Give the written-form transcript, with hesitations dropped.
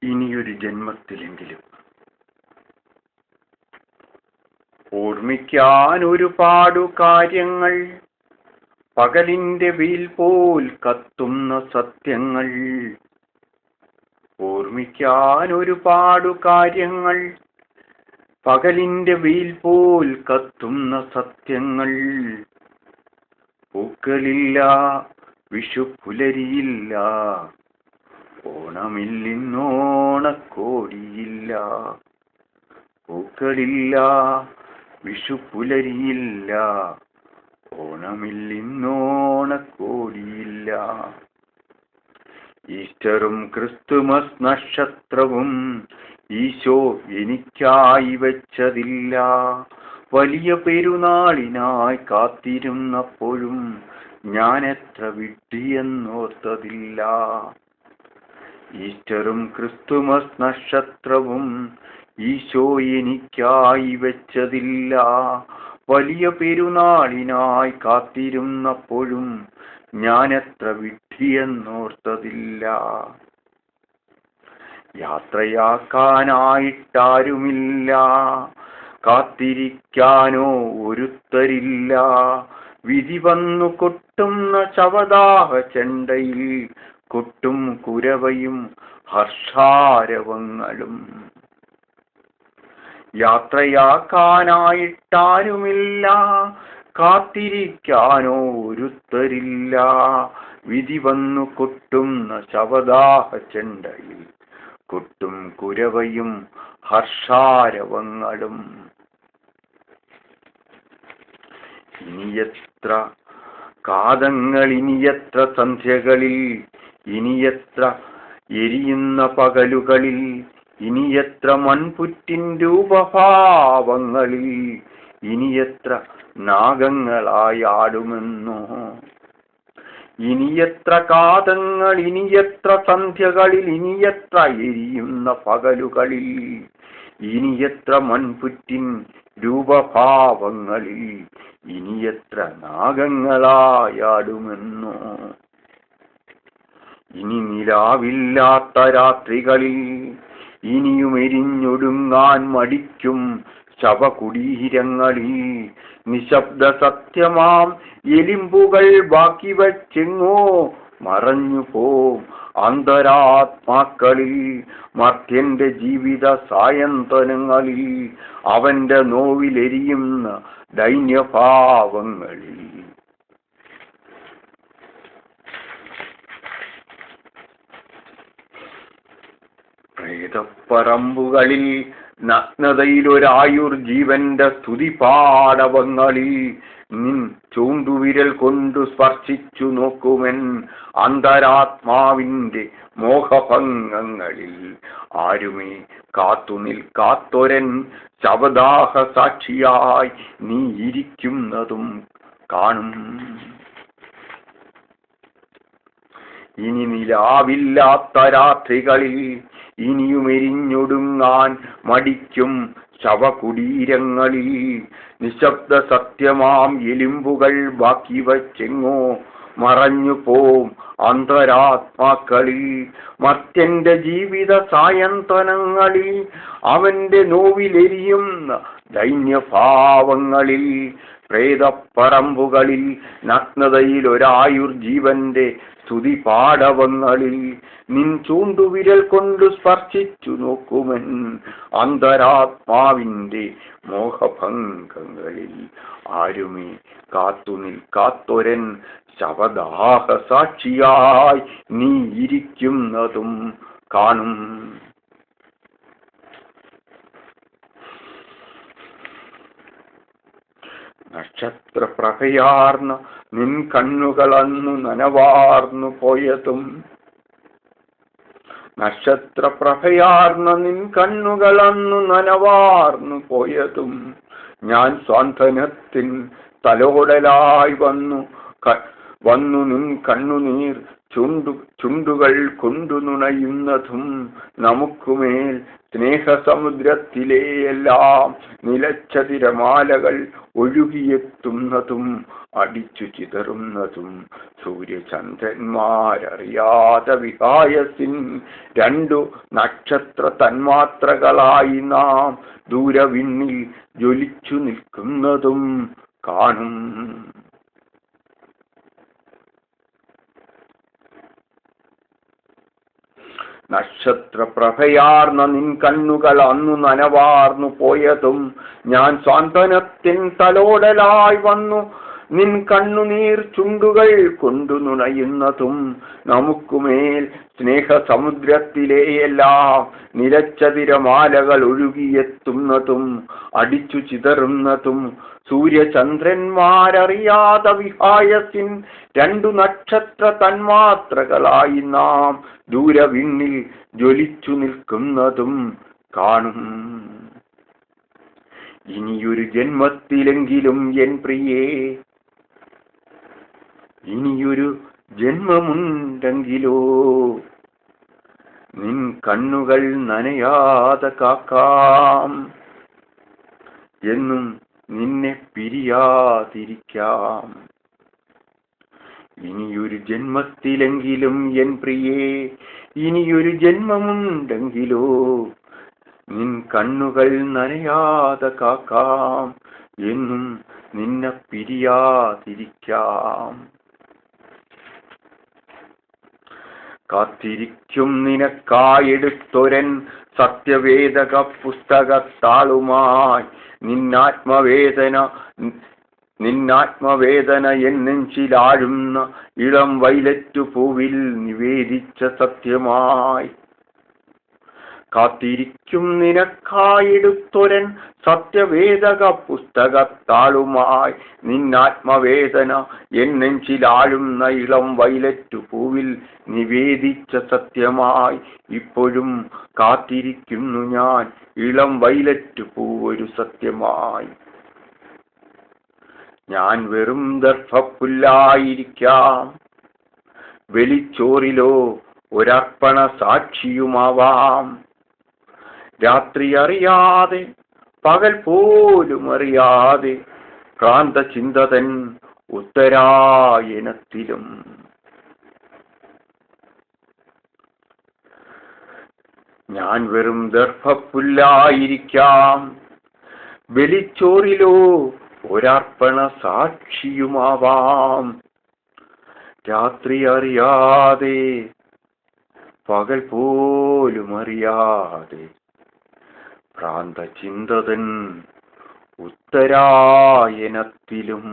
ഇനിയൊരു ജന്മത്തിലെങ്കിലും ഓർമ്മിക്കാൻ ഒരുപാടു കാര്യങ്ങൾ, പകലിന്റെ വെയിൽ പോൽ കത്തുന്ന സത്യങ്ങൾ. ഓർമ്മിക്കാൻ ഒരുപാടു കാര്യങ്ങൾ, പകലിന്റെ വെയിൽ പോൽ കത്തുന്ന സത്യങ്ങൾ. പൂക്കളില്ല, വിഷുപ്പുലരിയില്ല, ഓണമില്ലിന്നോണക്കോടിയില്ല. പൂക്കളില്ല, വിഷുപ്പുലരിയില്ല, ഓണമില്ലിന്നോണക്കോടിയില്ല. ഈസ്റ്ററും ക്രിസ്തുമസ് നക്ഷത്രവും ഈശോ എനിക്കായി വെച്ചതില്ല. വലിയ പെരുന്നാളിനായി കാത്തിരുന്നപ്പോഴും ഞാൻ എത്ര വിഡ്ഢിയെന്നോർത്തതില്ല. ഈസ്റ്ററും ക്രിസ്തുമസ് നക്ഷത്രവും ഈശോ എനിക്കായി വെച്ചതില്ല. വലിയ പെരുന്നാളിനായി കാത്തിരുന്നപ്പോഴും ഞാൻ എത്ര വിഡ്ഢിയെന്നോർത്തതില്ല. യാത്രയാക്കാനായിട്ടാരുമില്ല, കാത്തിരിക്കാനോ ഒരുത്തരില്ല. വിധി വന്നു കൊട്ടുന്ന ശവദാഹ ചെണ്ടയിൽ കൊട്ടും കുരവയും ഹർഷാരവങ്ങളും. യാത്രയാക്കാനായിട്ടാരുമില്ല, കാത്തിരിക്കാനോ ഒരുത്തരില്ല. വിധി വന്നു കൊട്ടുന്ന ശവദാഹ ചെണ്ടയിൽ കൊട്ടും കുരവയും ഹർഷാരവങ്ങളും. ഇനിയെത്ര കാതങ്ങൾ, ഇനിയെത്ര സന്ധ്യകളിൽ, ഇനിയെത്ര എരിയുന്ന പകലുകളിൽ, ഇനിയെത്ര മൺപുറ്റിൻ രൂപഭാവങ്ങളിൽ, ഇനിയെത്ര നാഗങ്ങളായാടുമെന്നോ. ഇനിയെത്ര കാതങ്ങൾ, ഇനിയെത്ര സന്ധ്യകളിൽ, ഇനിയെത്ര എരിയുന്ന പകലുകളിൽ, ഇനിയെത്ര മൺപുറ്റിൻ രൂപഭാവങ്ങളിൽ, ഇനിയെത്ര നാഗങ്ങളായാടുമെന്നോ. ഇനി നിലാവില്ലാത്ത രാത്രികളിൽ, ഇനിയും എരിഞ്ഞൊടുങ്ങാൻ മടിക്കും ശവകുടീരങ്ങളിൽ, നിശബ്ദ സത്യമാം എലിമ്പുകൾ ബാക്കി വച്ചെങ്ങോ മറഞ്ഞു പോം അന്തരാത്മാക്കളിൽ. മർത്യന്റെ ജീവിത സായന്തനങ്ങളിൽ, അവന്റെ നോവിലെരിയുന്ന ദൈന്യഭാവങ്ങളിൽ. പ്രേതപ്പറമ്പുകളിൽ, നഗ്നതയിലൊരായുർ ജീവന്റെ സ്തുതിപാടവങ്ങളിൽ, നിൻ ചൂണ്ടുവിരൽ കൊണ്ടു സ്പർശിച്ചു നോക്കുമെൻ അന്തരാത്മാവിന്റെ മോഹഭംഗങ്ങളിൽ. ആരുമേ കാത്തു നിൽക്കാത്തൊരൻ ശവദാഹ സാക്ഷിയായി നീ ഇരിക്കുന്നതും കാണും. ഇനി നിലാവില്ലാത്ത രാത്രികളിൽ, ഇനിയും എരിഞ്ഞൊടുങ്ങാൻ മടിക്കും ശവകുടീരങ്ങളിൽ, നിശബ്ദ സത്യമാം എലുമ്പുകൾ ബാക്കി വച്ചെങ്ങോ മറഞ്ഞു പോം അന്തരാത്മാക്കളിൽ. മർത്യന്റെ ജീവിത സായന്തനങ്ങളിൽ, അവന്റെ നോവിലെരിയുന്ന ദൈന്യഭാവങ്ങളിൽ. പ്രേതപ്പറമ്പുകളിൽ, നഗ്നതയിലൊരായുർ ജീവന്റെ സ്തുതിപാടവങ്ങളിൽ, നിൻ ചൂണ്ടുവിരൽ കൊണ്ടു സ്പർശിച്ചു നോക്കുമെൻ അന്തരാത്മാവിന്റെ മോഹഭംഗങ്ങളിൽ. ആരുമേ കാത്തു നിൽക്കാത്തൊരൻ ശവദാഹ സാക്ഷിയായി നീ ഇരിക്കുന്നതും കാണും. നക്ഷത്രപ്രഭയാർന്ന നിൻ കണ്ണുകളന്നു നനവാർന്നു പോയതും, നക്ഷത്രപ്രഭയാർന്ന നിൻ കണ്ണുകളന്നു നനവാർന്നു പോയതും, ഞാൻ സ്വാന്തനത്തിൻ തലോടലായി വന്നു നിൻ കണ്ണുനീർ ചുണ്ടുകൾ കൊണ്ടു നുണയുന്നതും നമുക്കുമേൽ സ്നേഹസമുദ്രത്തിലെ എല്ലാം നിലച്ച തിരമാലകൾ ഒഴുകിയെത്തുന്നതും അടിച്ചു ചിതറുന്നതും സൂര്യചന്ദ്രന്മാരറിയാതെ വിഹായസിൻ രണ്ടു നക്ഷത്ര തന്മാത്രകളായി നാം ദൂരവിണ്ണിൽ ജ്വലിച്ചു നിൽക്കുന്നതും കാണും. നക്ഷത്രപ്രഭയാർന്ന നിൻ കണ്ണുകൾ അന്നു നനവാർന്നു പോയതും ഞാൻ സ്വാന്തനത്തിൻ തലോടലായി വന്നു നിൻ കണ്ണുനീർ ചുണ്ടുകൾ കൊണ്ടു നുണയുന്നതും നമുക്കുമേൽ സ്നേഹസമുദ്രത്തിലെ എല്ലാം നിലച്ച തിരമാലകൾ ഒഴുകിയെത്തുന്നതും അടിച്ചു ചിതറുന്നതും സൂര്യചന്ദ്രന്മാരറിയാതെ വിഹായസിൻ രണ്ടു നക്ഷത്ര തന്മാത്രകളായി നാം ദൂരവിണ്ണിൽ ജ്വലിച്ചു നിൽക്കുന്നതും കാണും. ഇനിയൊരു ജന്മത്തിലെങ്കിലും എൻ പ്രിയേ, ഇനിയൊരു ജന്മമുണ്ടെങ്കിലോ നിൻ കണ്ണുകൾ നനയാതെ കാക്കാം, എന്നും നിന്നെ പിരിയാതിരിക്കാം. ഇനിയൊരു ജന്മത്തിലെങ്കിലും എൻ പ്രിയേ, ഇനിയൊരു ജന്മമുണ്ടെങ്കിലോ നിൻ കണ്ണുകൾ നനയാതെ കാക്കാം, എന്നും നിന്നെ പിരിയാതിരിക്കാം. കാത്തിരിക്കും നിനക്കായെടുത്തൊരൻ സത്യവേദക പുസ്തകത്താളുമായി നിന്നാത്മവേദന എന്നെഞ്ചിലാഴുന്ന ഇളം വൈലറ്റു പൂവിൽ നിവേദിച്ച സത്യമായി. കാത്തിരിക്കും നിനക്കായെടുത്തൊരൻ സത്യവേദക പുസ്തകത്താളുമായി നിന്നാത്മവേദന എന്നെഞ്ചിലാഴുന്ന ഇളം വൈലറ്റു പൂവിൽ നിവേദിച്ച സത്യമായി. ഇപ്പോഴും കാത്തിരിക്കുന്നു ഞാൻ ഇളം വൈലറ്റു പൂവൊരു സത്യമായി. ഞാൻ വെറും ദർഭപ്പുല്ലായിരിക്കാം, വെളിച്ചോറിലോ ഒരർപ്പണ സാക്ഷിയുമാവാം. രാത്രി അറിയാതെ പകൽ പോലും അറിയാതെ ക്രാന്തചിന്തതൻ ഉത്തരായനത്തിലും. ഞാൻ വെറും ദർഭപ്പുല്ലായിരിക്കാം, വെളിച്ചോറിലോ ഒരർപ്പണ സാക്ഷിയുമാവാം. രാത്രി അറിയാതെ പകൽ പോലും അറിയാതെ ഭ്രാന്തചിന്തതൻ ഉത്തരായനത്തിലും.